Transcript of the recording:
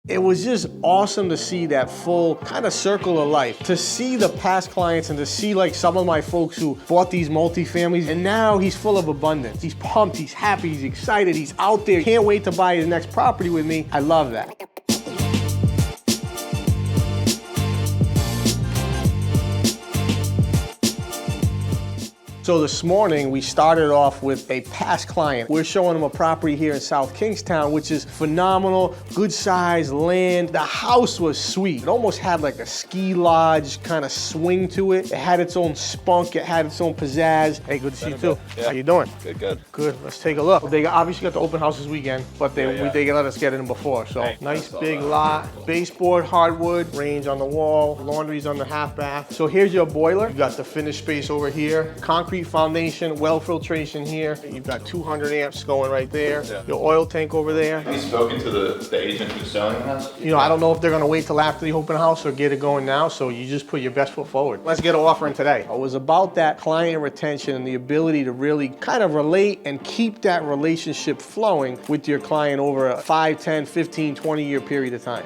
It was just awesome to see that full kind of circle of life, to see the past clients and to see like some of my folks who bought these multifamilies, and now he's full of abundance. He's pumped, he's happy, he's excited, he's out there, can't wait to buy his next property with me. I love that. So this morning, we started off with a past client. We're showing him a property here in South Kingstown, which is phenomenal, good size land. The house was sweet. It almost had like a ski lodge kind of swing to it. It had its own spunk, it had its own pizzazz. Hey, good to see you too. Yeah. How you doing? Good, good. Good, let's take a look. They obviously got the open house this weekend, but they let us get in before. So nice big lot, baseboard, hardwood, range on the wall, laundry's on the half bath. So here's your boiler. You got the finished space over here, concrete foundation, well filtration here. You've got 200 amps going right there. Yeah. Your oil tank over there. Have you spoken to the agent who's selling the house? You know, I don't know if they're gonna wait till after the open house or get it going now, so you just put your best foot forward. Let's get an offer in today. It was about that client retention and the ability to really kind of relate and keep that relationship flowing with your client over a 5, 10, 15, 20-year period of time.